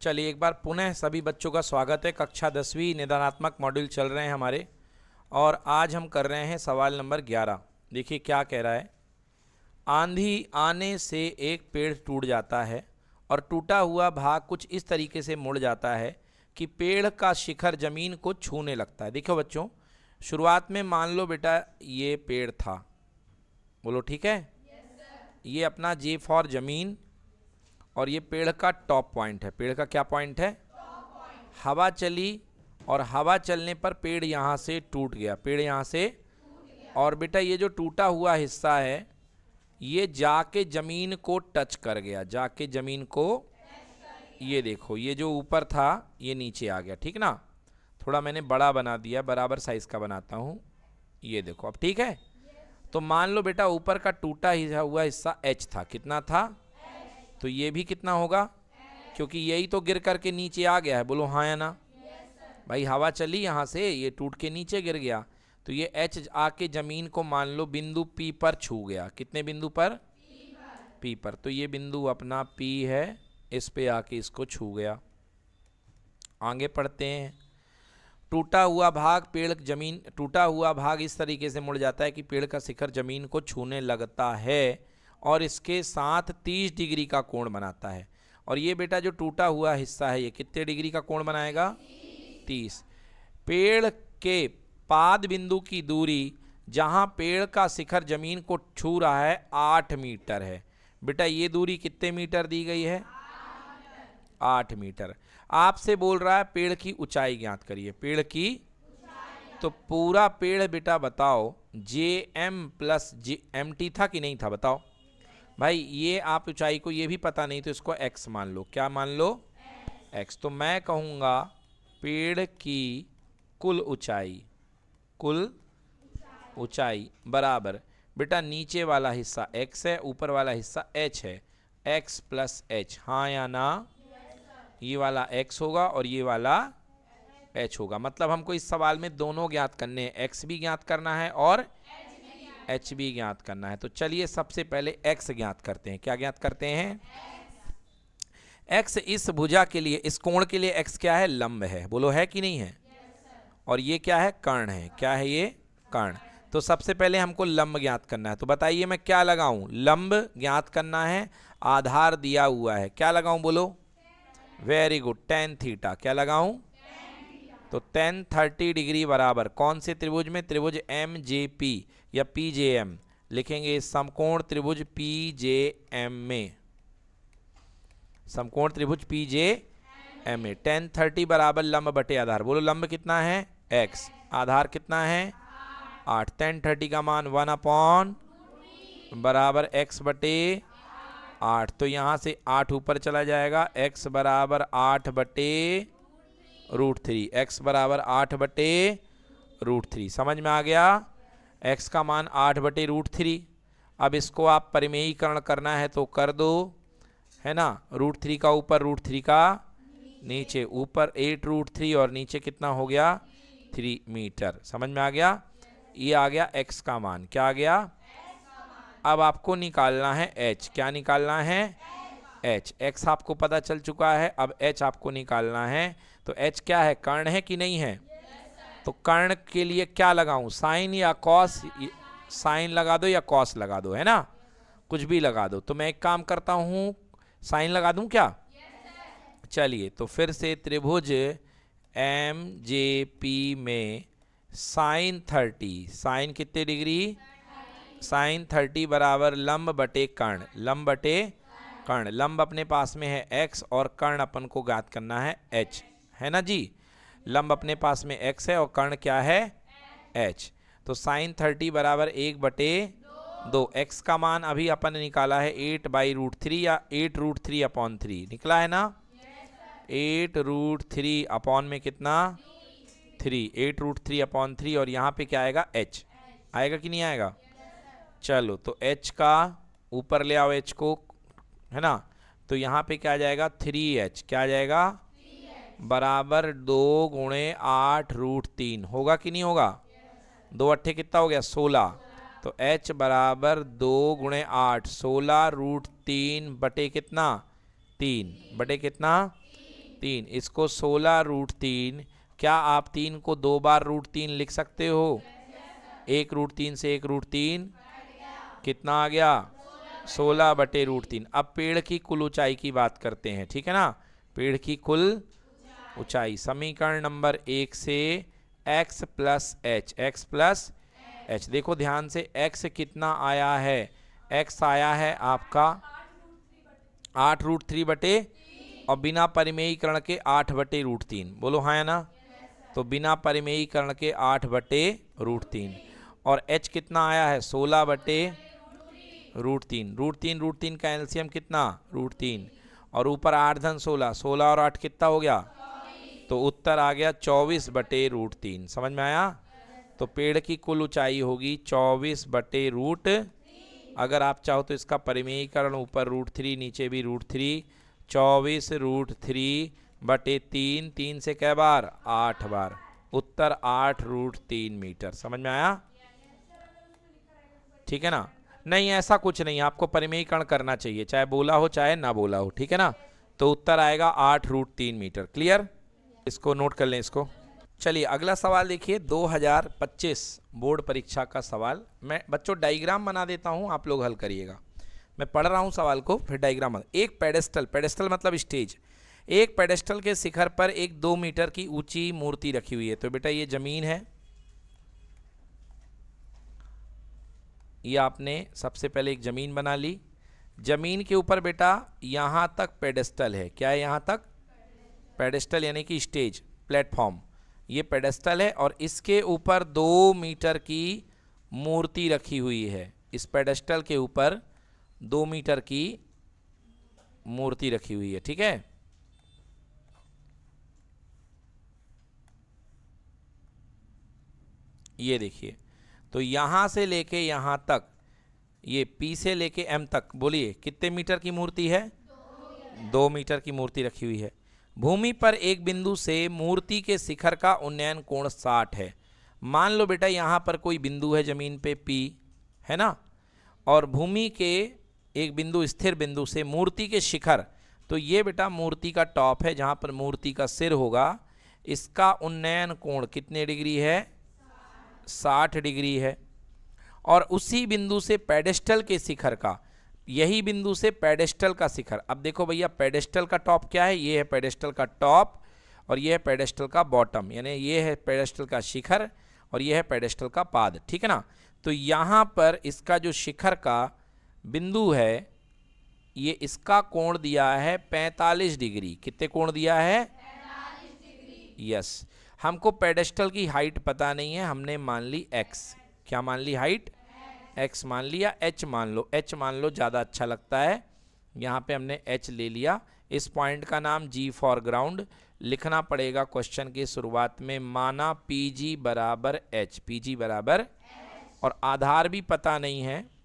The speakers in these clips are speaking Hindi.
चलिए एक बार पुनः सभी बच्चों का स्वागत है। कक्षा 10वीं निदानात्मक मॉड्यूल चल रहे हैं हमारे, और आज हम कर रहे हैं सवाल नंबर 11। देखिए क्या कह रहा है। आंधी आने से एक पेड़ टूट जाता है और टूटा हुआ भाग कुछ इस तरीके से मुड़ जाता है कि पेड़ का शिखर जमीन को छूने लगता है। देखो बच्चों, शुरुआत में मान लो बेटा ये पेड़ था, बोलो ठीक है। ये अपना जे फॉर जमीन, और ये पेड़ का टॉप पॉइंट है। पेड़ का क्या पॉइंट है? हवा चली और हवा चलने पर पेड़ यहाँ से टूट गया, पेड़ यहाँ से। और बेटा ये जो टूटा हुआ हिस्सा है ये जाके ज़मीन को टच कर गया, जाके ज़मीन को, ये देखो ये जो ऊपर था ये नीचे आ गया, ठीक ना। थोड़ा मैंने बड़ा बना दिया, बराबर साइज़ का बनाता हूँ। ये देखो अब ठीक है। तो मान लो बेटा ऊपर का टूटा हुआ हिस्सा h था, कितना था? तो ये भी कितना होगा, क्योंकि यही तो गिर करके नीचे आ गया है। बोलो हाँ या ना। भाई हवा चली यहाँ से, ये टूट के नीचे गिर गया, तो ये h आके ज़मीन को मान लो बिंदु P पर छू गया। कितने बिंदु पर? P पर। तो ये बिंदु अपना P है, इस पे आके इसको छू गया। आगे पढ़ते हैं। टूटा हुआ भाग इस तरीके से मुड़ जाता है कि पेड़ का शिखर जमीन को छूने लगता है और इसके साथ 30 डिग्री का कोण बनाता है। और ये बेटा जो टूटा हुआ हिस्सा है ये कितने डिग्री का कोण बनाएगा? 30। पेड़ के पाद बिंदु की दूरी जहां पेड़ का शिखर जमीन को छू रहा है 8 मीटर है। बेटा ये दूरी कितने मीटर दी गई है? 8 मीटर। आपसे बोल रहा है पेड़ की ऊंचाई ज्ञात करिए। पेड़ की, तो पूरा पेड़ बेटा बताओ JM प्लस MT था कि नहीं था? बताओ भाई। ये आप ऊंचाई को ये भी पता नहीं तो इसको x मान लो। क्या मान लो? x। तो मैं कहूँगा पेड़ की कुल ऊंचाई बराबर बेटा नीचे वाला हिस्सा x है, ऊपर वाला हिस्सा h है, x प्लस h। हाँ या ना? ये वाला x होगा और ये वाला h होगा। मतलब हमको इस सवाल में दोनों ज्ञात करने हैं, x भी ज्ञात करना है और h भी ज्ञात करना है। तो चलिए सबसे पहले x ज्ञात करते हैं। क्या ज्ञात करते हैं? x इस भुजा के लिए, इस कोण के लिए x क्या है? लंब है। बोलो है कि नहीं है? और ये क्या है? कर्ण है। क्या है ये? कर्ण। तो सबसे पहले हमको लंब ज्ञात करना है। तो बताइए मैं क्या लगाऊं? लंब ज्ञात करना है, आधार दिया हुआ है, क्या लगाऊं बोलो? Very good, tan theta. क्या लगाऊं? तो tan 30 डिग्री बराबर कौन से त्रिभुज में? त्रिभुज MJP या PJM लिखेंगे। समकोण त्रिभुज PJM में, समकोण त्रिभुज PJM में tan 30 बराबर लंब बटे आधार। बोलो लंब कितना है? x, आधार कितना है? 8। tan 30 का मान 1 अपॉन बराबर x बटे 8। तो यहाँ से 8 ऊपर चला जाएगा, x बराबर 8 बटे √3। x बराबर 8 बटे √3। समझ में आ गया? x का मान 8 बटे √3। अब इसको आप परिमेयीकरण करना है तो कर दो, है ना। √3 का ऊपर, √3 का नीचे। ऊपर 8√3 और नीचे कितना हो गया? 3 मीटर। समझ में आ गया? ये आ गया x का मान। क्या आ गया? अब आपको निकालना है h। क्या निकालना है? h। x आपको पता चल चुका है, अब h आपको निकालना है। तो h क्या है? कर्ण है कि नहीं है? तो कर्ण के लिए क्या लगाऊं? साइन या कॉस? साइन लगा दो या कॉस लगा दो, है ना, कुछ भी लगा दो। तो मैं एक काम करता हूं, साइन लगा दूं क्या? चलिए तो फिर से त्रिभुज MJP में साइन 30, साइन कितने डिग्री? साइन 30 बराबर लंब बटे कर्ण, लंब बटे कर्ण। लंब अपने पास में है x और कर्ण अपन को ज्ञात करना है h, है ना जी। लंब अपने पास में x है और कर्ण क्या है? h। तो साइन 30 बराबर 1 बटे 2। x का मान अभी अपन ने निकाला है 8/√3 या 8√3 अपॉन 3 निकला है ना। 8√3 अपॉन में कितना? 3। 8√3 अपॉन 3 और यहाँ पे क्या आएगा? h आएगा कि नहीं आएगा? चलो तो h का ऊपर ले आओ, h को, है ना। तो यहाँ पे क्या आ जाएगा? 3h। क्या आ जाएगा? बराबर 2 गुणे 8√3 होगा कि नहीं होगा? 2 अट्ठे कितना हो गया? 16। तो h बराबर 2 गुणे 8, 16√3 बटे कितना? 3 बटे कितना? 3, इसको 16√3। क्या आप 3 को 2 बार √3 लिख सकते हो? 1√3 से 1√3 कितना आ गया? 16/√3। अब पेड़ की कुल ऊंचाई की बात करते हैं, ठीक है ना। पेड़ की कुल ऊंचाई समीकरण नंबर 1 से x प्लस एच। देखो ध्यान से, x कितना आया है? x आया है आपका 8√3 और बिना परिमेयीकरण के 8/√3। बोलो हाँ या ना? तो बिना परिमेयीकरण के 8/√3 और h कितना आया है? 16/√3। √3 का एलसीएम कितना? √3 और ऊपर 8 धन 16, 16 और 8 कितना हो गया? तो उत्तर आ गया 24/√3। समझ में आया? तो पेड़ की कुल ऊंचाई होगी 24/√। अगर आप चाहो तो इसका परिमेयीकरण ऊपर √3 नीचे भी √3, 24√3/3। 3 से कै बार? 8 बार। उत्तर 8√3 मीटर। समझ में आया? ठीक है ना। नहीं ऐसा कुछ नहीं, आपको परिमेयीकरण करना चाहिए, चाहे बोला हो चाहे ना बोला हो, ठीक है ना। तो उत्तर आएगा 8√3 मीटर। क्लियर? इसको नोट कर लें इसको। चलिए अगला सवाल देखिए, 2025 बोर्ड परीक्षा का सवाल। मैं बच्चों डायग्राम बना देता हूं, आप लोग हल करिएगा। मैं पढ़ रहा हूं सवाल को, फिर डायग्राम बना। एक पेडेस्टल मतलब स्टेज, एक पेडेस्टल के शिखर पर एक 2 मीटर की ऊंची मूर्ति रखी हुई है। तो बेटा ये जमीन है, ये आपने सबसे पहले एक जमीन बना ली। जमीन के ऊपर बेटा यहां तक पेडेस्टल है। क्या है यहां तक? पेडेस्टल यानी कि स्टेज, प्लेटफॉर्म। ये पेडेस्टल है और इसके ऊपर 2 मीटर की मूर्ति रखी हुई है। इस पेडेस्टल के ऊपर 2 मीटर की मूर्ति रखी हुई है, ठीक है। ये देखिए, तो यहां से लेके यहां तक, ये P से लेके M तक, बोलिए कितने मीटर की मूर्ति है? 2 मीटर की मूर्ति रखी हुई है। भूमि पर एक बिंदु से मूर्ति के शिखर का उन्नयन कोण 60 है। मान लो बेटा यहां पर कोई बिंदु है जमीन पे P, है ना, और भूमि के एक बिंदु, स्थिर बिंदु से मूर्ति के शिखर, तो ये बेटा मूर्ति का टॉप है जहां पर मूर्ति का सिर होगा। इसका उन्नयन कोण कितने डिग्री है? 60 डिग्री है। और उसी बिंदु से पेडेस्टल के शिखर का, यही बिंदु से पेडेस्टल का शिखर। अब देखो भैया पेडेस्टल का टॉप क्या है? ये है पेडेस्टल का टॉप और ये है पेडेस्टल का बॉटम, यानी ये है पेडेस्टल का शिखर और ये है पेडेस्टल का पाद, ठीक है ना। तो यहाँ पर इसका जो शिखर का बिंदु है, ये इसका कोण दिया है 45 डिग्री। कितने कोण दिया है? 45 डिग्री। यस, हमको पेडेस्टल की हाइट पता नहीं है, हमने मान ली x। क्या मान ली? हाइट x मान लिया। h मान लो, h मान लो, ज़्यादा अच्छा लगता है। यहाँ पे हमने h ले लिया। इस पॉइंट का नाम G फॉर ग्राउंड लिखना पड़ेगा क्वेश्चन की शुरुआत में। माना PG बराबर h, PG बराबर, और आधार भी पता नहीं है।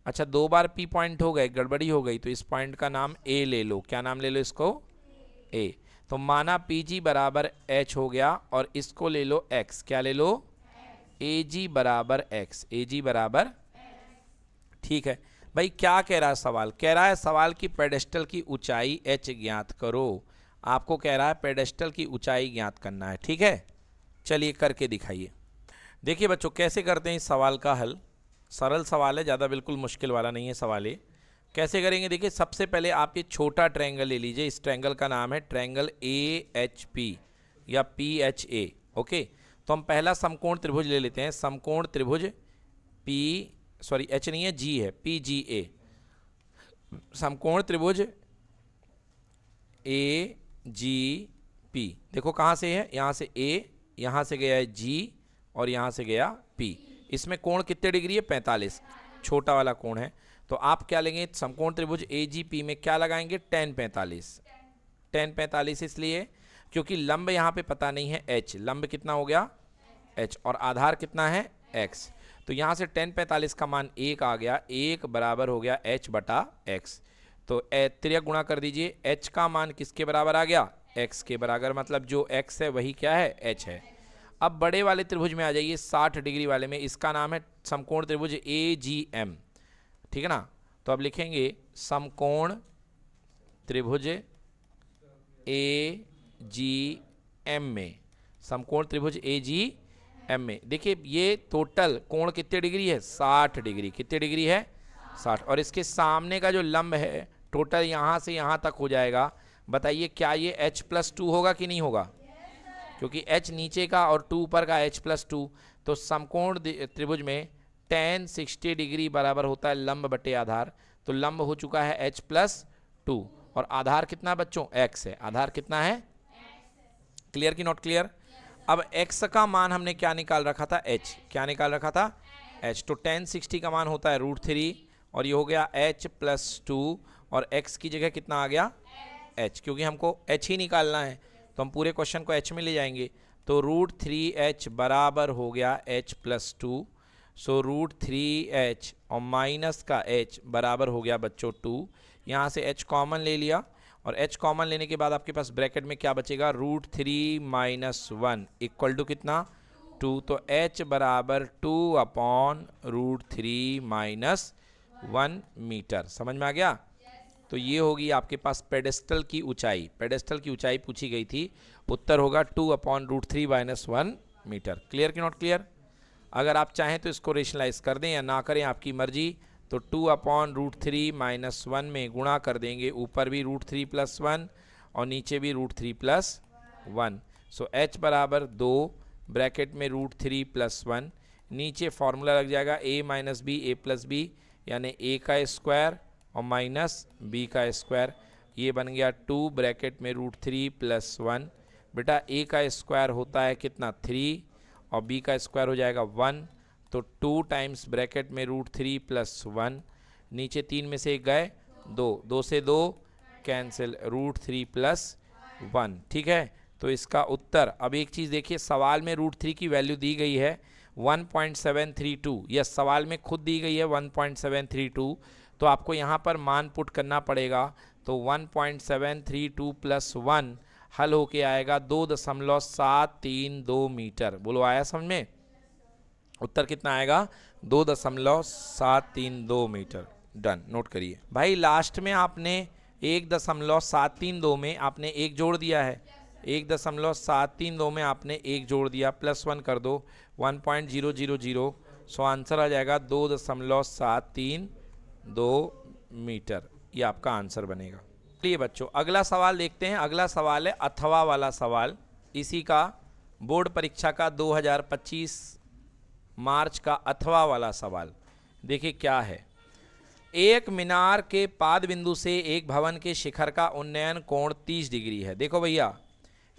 अच्छा 2 बार P पॉइंट हो गए, गड़बड़ी हो गई, तो इस पॉइंट का नाम A ले लो। क्या नाम ले लो इसको? A। तो माना PG बराबर h हो गया और इसको ले लो x। क्या ले लो? AG बराबर x, AG बराबर, ठीक है भाई। क्या कह रहा है सवाल? कह रहा है सवाल की पेडेस्टल की ऊंचाई h ज्ञात करो। आपको कह रहा है पेडेस्टल की ऊंचाई ज्ञात करना है, ठीक है। चलिए करके दिखाइए। देखिए बच्चों कैसे करते हैं इस सवाल का हल। सरल सवाल है, ज़्यादा बिल्कुल मुश्किल वाला नहीं है सवाल ये। कैसे करेंगे? देखिए सबसे पहले आप ये छोटा ट्रायंगल ले लीजिए। इस ट्रायंगल का नाम है ट्रायंगल AHP या PHA, ओके। तो हम पहला समकोण त्रिभुज ले लेते हैं। समकोण त्रिभुज H नहीं है, G है, PGA। समकोण त्रिभुज AGP। देखो कहाँ से है? यहाँ से A, यहाँ से गया है G और यहाँ से गया P। इसमें कोण कितने डिग्री है? 45, छोटा वाला कोण है। तो आप क्या लेंगे? समकोण त्रिभुज AGP में क्या लगाएंगे? tan 45। tan 45 इसलिए क्योंकि लंब यहाँ पे पता नहीं है h। लंब कितना हो गया? h, और आधार कितना है? x। तो यहाँ से tan 45 का मान 1 आ गया। 1 बराबर हो गया h बटा x। तो त्रिया गुणा कर दीजिए। h का मान किसके बराबर आ गया? x के बराबर, मतलब जो x है वही क्या है? h है। अब बड़े वाले त्रिभुज में आ जाइए, 60 डिग्री वाले में। इसका नाम है समकोण त्रिभुज AGM, ठीक है ना। तो अब लिखेंगे समकोण त्रिभुज जी एम में, समकोण त्रिभुज ए जी एम में। देखिए ये टोटल कोण कितने डिग्री है, 60 डिग्री। कितने डिग्री है, 60। और इसके सामने का जो लंब है टोटल यहाँ से यहाँ तक हो जाएगा। बताइए क्या ये h+2 होगा कि नहीं होगा, क्योंकि h नीचे का और 2 ऊपर का h+2। तो समकोण त्रिभुज में tan 60 डिग्री बराबर होता है लंब बटे आधार। तो लंब हो चुका है h+2 और आधार कितना बच्चों, x है। आधार कितना है, क्लियर कि नॉट क्लियर। अब x का मान हमने क्या निकाल रखा था, h। क्या निकाल रखा था, h। तो tan 60 का मान होता है √3 और ये हो गया h+2 और x की जगह कितना आ गया, h, क्योंकि हमको h ही निकालना है तो हम पूरे क्वेश्चन को h में ले जाएंगे। तो √3h बराबर हो गया h+2। सो √3h और माइनस का h बराबर हो गया बच्चों 2। यहाँ से h कॉमन ले लिया और h कॉमन लेने के बाद आपके पास ब्रैकेट में क्या बचेगा, √3 - 1 इक्वल टू कितना, 2। तो h बराबर 2/√3 - 1 मीटर। समझ में आ गया। तो ये होगी आपके पास पेडेस्टल की ऊंचाई। पेडेस्टल की ऊंचाई पूछी गई थी, उत्तर होगा 2/√3 - 1 मीटर। क्लियर कि नॉट क्लियर। अगर आप चाहें तो इसको रेशनलाइज कर दें या ना करें, आपकी मर्जी। तो 2/√3 - 1 में गुणा कर देंगे, ऊपर भी √3 + 1 और नीचे भी √3 + 1। सो h बराबर 2 ब्रैकेट में √3 + 1, नीचे फॉर्मूला लग जाएगा a - b a + b, यानी a का स्क्वायर और माइनस b का स्क्वायर। ये बन गया 2 ब्रैकेट में √3 + 1। बेटा a का स्क्वायर होता है कितना, 3 और b का स्क्वायर हो जाएगा 1। तो 2 टाइम्स ब्रैकेट में √3 + 1, नीचे 3 में से 1 गए 2, 2 से 2 कैंसिल, √3 + 1। ठीक है, तो इसका उत्तर। अब एक चीज़ देखिए, सवाल में √3 की वैल्यू दी गई है 1.732। यस, सवाल में खुद दी गई है 1.732, तो आपको यहाँ पर मान पुट करना पड़ेगा। तो 1.732 + 1 हल होके आएगा 2.732 मीटर। बोलो आया समझ में, उत्तर कितना आएगा, 2.732 मीटर। डन, नोट करिए भाई। लास्ट में आपने 1.732 में आपने 1 जोड़ दिया है, 1.732 में आपने 1 जोड़ दिया, +1 कर दो 1.000। सो आंसर आ जाएगा 2.732 मीटर। ये आपका आंसर बनेगा। चलिए बच्चों अगला सवाल देखते हैं। अगला सवाल है अथवा वाला सवाल, इसी का बोर्ड परीक्षा का 2025 मार्च का अथवा वाला सवाल। देखिए क्या है, एक मीनार के पाद बिंदु से एक भवन के शिखर का उन्नयन कोण 30 डिग्री है। देखो भैया,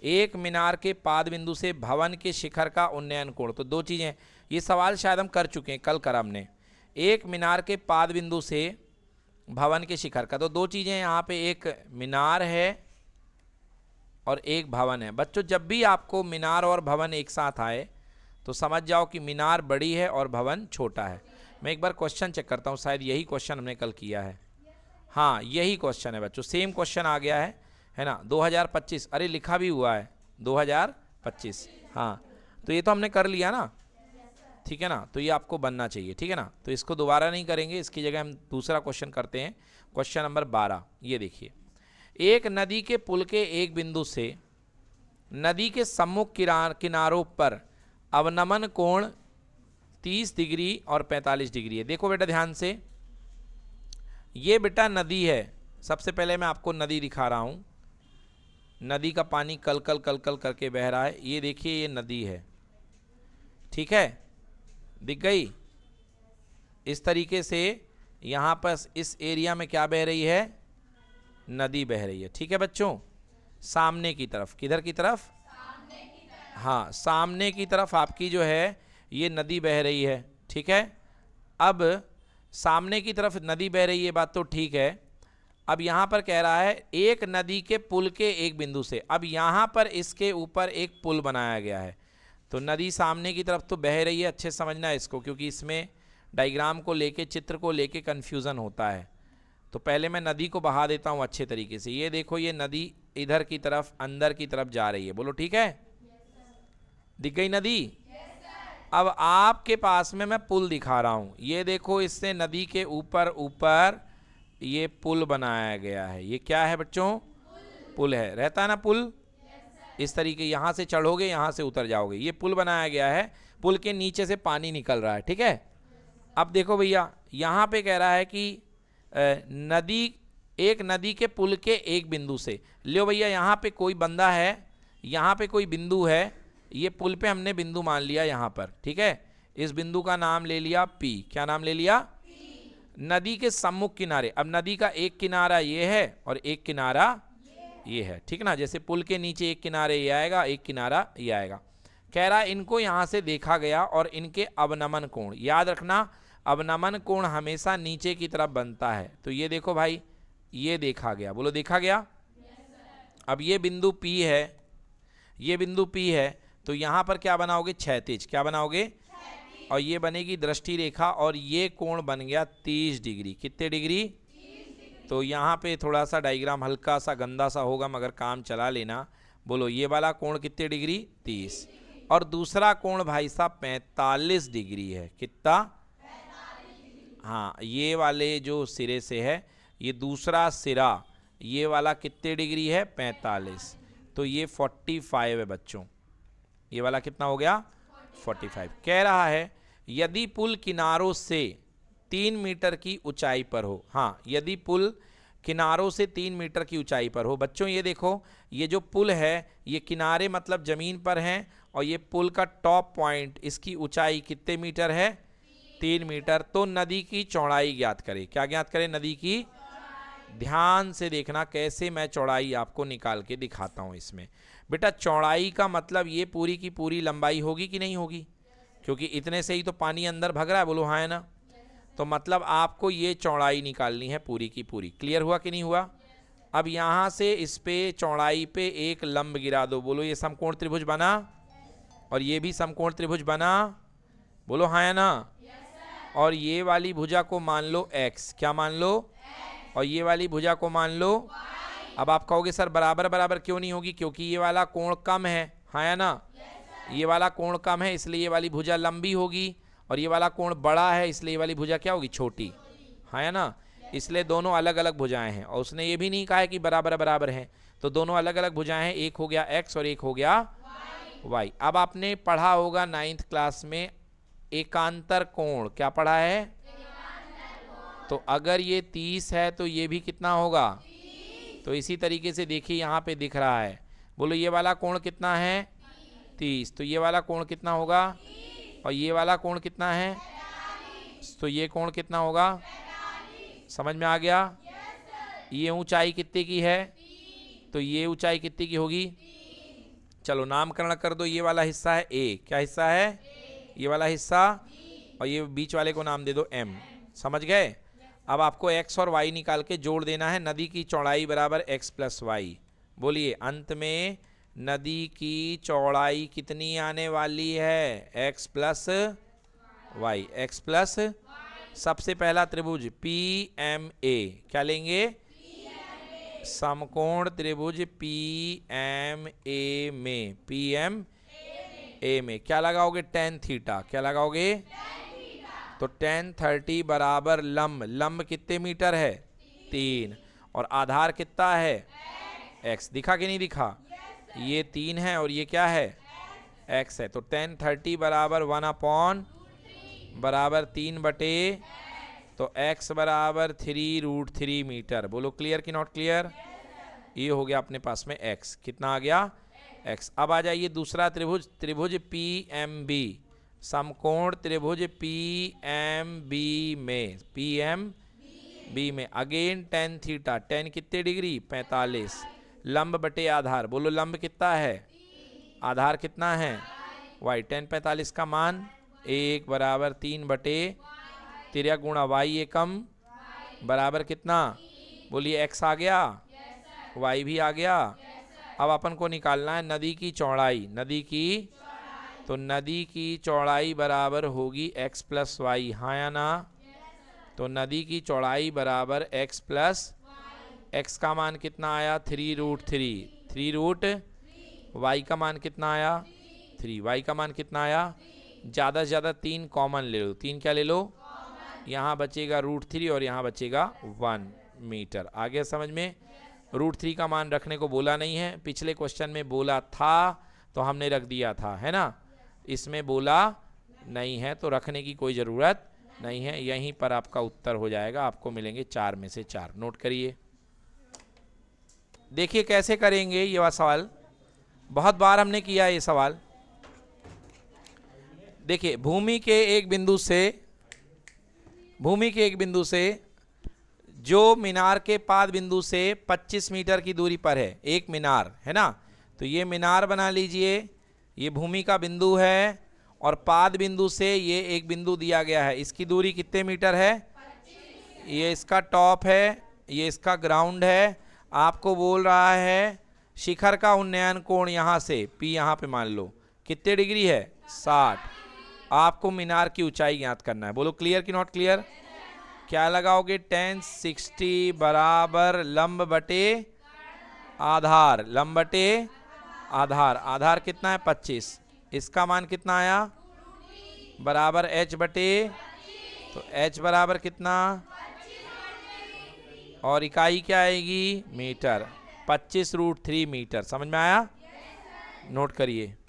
एक मीनार के पाद बिंदु से भवन के शिखर का उन्नयन कोण, तो दो चीज़ें। ये सवाल शायद हम कर चुके हैं, कल करा हमने। एक मीनार के पाद बिंदु से भवन के शिखर का, तो दो चीज़ें यहाँ पे, एक मीनार है और एक भवन है। बच्चों जब भी आपको मीनार और भवन एक साथ आए तो समझ जाओ कि मीनार बड़ी है और भवन छोटा है। मैं एक बार क्वेश्चन चेक करता हूँ, शायद यही क्वेश्चन हमने कल किया है। हाँ यही क्वेश्चन है बच्चों, सेम क्वेश्चन आ गया है ना। 2025, अरे लिखा भी हुआ है 2025। हाँ तो ये तो हमने कर लिया ना, ठीक है ना। तो ये आपको बनना चाहिए, ठीक है ना। तो इसको दोबारा नहीं करेंगे, इसकी जगह हम दूसरा क्वेश्चन करते हैं। क्वेश्चन नंबर 12, ये देखिए। एक नदी के पुल के एक बिंदु से नदी के सम्मुख किनारों पर अवनमन कोण 30 डिग्री और 45 डिग्री है। देखो बेटा ध्यान से, ये बेटा नदी है। सबसे पहले मैं आपको नदी दिखा रहा हूँ। नदी का पानी कल कल कल कल करके बह रहा है। ये देखिए ये नदी है, ठीक है, दिख गई। इस तरीके से यहाँ पर इस एरिया में क्या बह रही है, नदी बह रही है, ठीक है बच्चों। सामने की तरफ, किधर की तरफ, सामने की तरफ। हाँ सामने की तरफ आपकी जो है ये नदी बह रही है, ठीक है। अब सामने की तरफ नदी बह रही है, बात तो ठीक है। अब यहाँ पर कह रहा है एक नदी के पुल के एक बिंदु से। अब यहाँ पर इसके ऊपर एक पुल बनाया गया है, तो नदी सामने की तरफ तो बह रही है। अच्छे समझना है इसको, क्योंकि इसमें डायग्राम को लेके, चित्र को लेके कन्फ्यूज़न होता है। तो पहले मैं नदी को बहा देता हूँ अच्छे तरीके से। ये देखो ये नदी इधर की तरफ, अंदर की तरफ जा रही है। बोलो ठीक है, दिख गई नदी। अब आपके पास में मैं पुल दिखा रहा हूँ। ये देखो, इससे नदी के ऊपर ऊपर ये पुल बनाया गया है। ये क्या है बच्चों, पुल है। रहता है ना पुल, इस तरीके, यहाँ से चढ़ोगे यहाँ से उतर जाओगे। ये पुल बनाया गया है, पुल के नीचे से पानी निकल रहा है, ठीक है। अब देखो भैया, यहाँ पे कह रहा है कि नदी, एक नदी के पुल के एक बिंदु से, लो भैया यहाँ पे कोई बंदा है, यहाँ पे कोई बिंदु है, ये पुल पे हमने बिंदु मान लिया यहाँ पर, ठीक है। इस बिंदु का नाम ले लिया P। क्या नाम ले लिया? नदी के सम्मुख किनारे। अब नदी का एक किनारा ये है और एक किनारा ये है, ठीक ना। जैसे पुल के नीचे एक किनारे ये आएगा, एक किनारा ये आएगा। कह रहा है इनको यहाँ से देखा गया और इनके अवनमन कोण, याद रखना अवनमन कोण हमेशा नीचे की तरफ बनता है। तो ये देखो भाई, ये देखा गया, बोलो देखा गया। अब ये बिंदु P है, ये बिंदु P है, तो यहाँ पर क्या बनाओगे? क्षैतिज। क्या बनाओगे? और ये बनेगी दृष्टि रेखा और ये कोण बन गया 30 डिग्री। कितने डिग्री? 30 डिग्री। तो यहाँ पे थोड़ा सा डायग्राम हल्का सा गंदा सा होगा, मगर काम चला लेना। बोलो ये वाला कोण कितने डिग्री? 30। और दूसरा कोण भाई साहब 45 डिग्री है। कितना? 45 डिग्री। हाँ, ये वाले जो सिरे से है, ये दूसरा सिरा, ये वाला कितने डिग्री है? 45। तो ये 45 है बच्चों। ये वाला कितना हो गया? 45। कह रहा है यदि पुल किनारों से 3 मीटर की ऊंचाई पर हो। हाँ, यदि पुल किनारों से 3 मीटर की ऊंचाई पर हो। बच्चों ये देखो, ये जो पुल है, ये किनारे मतलब जमीन पर हैं, और ये पुल का टॉप पॉइंट, इसकी ऊंचाई कितने मीटर है? 3 मीटर। तो नदी की चौड़ाई ज्ञात करें। क्या ज्ञात करें? नदी की। ध्यान से देखना कैसे मैं चौड़ाई आपको निकाल के दिखाता हूं। इसमें बेटा चौड़ाई का मतलब ये पूरी की पूरी लंबाई होगी कि नहीं होगी? क्योंकि इतने से ही तो पानी अंदर भग रहा है, बोलो हाँ है ना। तो मतलब आपको ये चौड़ाई निकालनी है पूरी की पूरी। क्लियर हुआ कि नहीं हुआ? अब यहाँ से इस पे चौड़ाई पे एक लंब गिरा दो। बोलो ये समकोण त्रिभुज बना, और ये भी समकोण त्रिभुज बना, बोलो हाँ है ना। और ये वाली भुजा को मान लो x। क्या मान लो? और ये वाली भुजा को मान लो। अब आप कहोगे सर बराबर बराबर क्यों नहीं होगी? क्योंकि ये वाला कोण कम है, हाँ या ना। ये वाला कोण कम है, इसलिए ये वाली भुजा लंबी होगी, और ये वाला कोण बड़ा है, इसलिए ये वाली भुजा क्या होगी? छोटी, हाँ या ना। इसलिए दोनों अलग अलग भुजाएं हैं, और उसने ये भी नहीं कहा है कि बराबर बराबर हैं। तो दोनों अलग अलग भुजाएं हैं, एक हो गया x और एक हो गया y। अब आपने पढ़ा होगा 9th क्लास में एकांतर कोण। क्या पढ़ा है? तो अगर ये 30 है तो ये भी कितना होगा? तो इसी तरीके से देखिए यहाँ पे दिख रहा है। बोलो ये वाला कोण कितना है? 30। तो ये वाला कोण कितना होगा? और ये वाला कोण कितना है? तो ये कोण कितना होगा? समझ में आ गया? ये ऊंचाई कितने की है? तो ये ऊंचाई कितने की होगी? चलो नामकरण कर दो। ये वाला हिस्सा है A। क्या हिस्सा है? ये वाला हिस्सा, और ये बीच वाले को नाम दे दो M। समझ गए? अब आपको x और y निकाल के जोड़ देना है। नदी की चौड़ाई बराबर x प्लस वाई। बोलिए अंत में नदी की चौड़ाई कितनी आने वाली है? x plus y. x plus, सबसे पहला त्रिभुज PMA। क्या लेंगे? समकोण त्रिभुज PMA में, PMA में क्या लगाओगे? tan theta. क्या लगाओगे? तो tan 30 बराबर लंब। लंब कितने मीटर है? 3। और आधार कितना है? x। दिखा कि नहीं दिखा? ये 3 है और ये क्या है? x है। तो tan 30 बराबर 1/, बराबर 3 बटे, तो x बराबर 3√3 मीटर। बोलो क्लियर कि नॉट क्लियर? ये हो गया अपने पास में x। कितना आ गया? x। अब आ जाइए दूसरा त्रिभुज, त्रिभुज PMB। समकोण त्रिभुज PMB में, PMB में अगेन tan थीटा। tan कितने डिग्री? 45। लंब बटे आधार। बोलो लंब कितना है? आधार कितना है? y। tan 45 का मान 1 बराबर 3 बटे, तिर्यक गुणा y एकम बराबर कितना? बोलिए x आ गया, y भी आ गया। अब अपन को निकालना है नदी की चौड़ाई। नदी की, तो नदी की चौड़ाई बराबर होगी x प्लस वाई, हाँ या ना। तो नदी की चौड़ाई बराबर x प्लस, x का मान कितना आया? 3√3। 3 y का मान कितना आया? 3। y का मान कितना आया? ज़्यादा से ज़्यादा 3 कॉमन ले लो। 3 क्या ले लो? यहाँ बचेगा √3 और यहाँ बचेगा 1 मीटर। आ गया समझ में? √3 का मान रखने को बोला नहीं है, पिछले क्वेश्चन में बोला था तो हमने रख दिया था, है ना। इसमें बोला नहीं है तो रखने की कोई ज़रूरत नहीं है। यहीं पर आपका उत्तर हो जाएगा, आपको मिलेंगे 4 में से 4। नोट करिए। देखिए कैसे करेंगे ये वाला सवाल, बहुत बार हमने किया ये सवाल। देखिए भूमि के एक बिंदु से जो मीनार के पाद बिंदु से 25 मीटर की दूरी पर है, एक मीनार है ना, तो ये मीनार बना लीजिए, ये भूमि का बिंदु है और पाद बिंदु से ये एक बिंदु दिया गया है, इसकी दूरी कितने मीटर है? 25। ये इसका टॉप है, ये इसका ग्राउंड है। आपको बोल रहा है शिखर का उन्नयन कोण यहाँ से P यहाँ पे मान लो कितने डिग्री है? 60। आपको मीनार की ऊंचाई ज्ञात करना है। बोलो क्लियर कि नॉट क्लियर? क्या लगाओगे? tan 60 बराबर लंब बटे आधार, लंब बटे आधार। आधार कितना है? 25। इसका मान कितना आया? बराबर h बटे, तो h बराबर कितना? और इकाई क्या आएगी? मीटर। 25 √3 मीटर। समझ में आया? नोट करिए।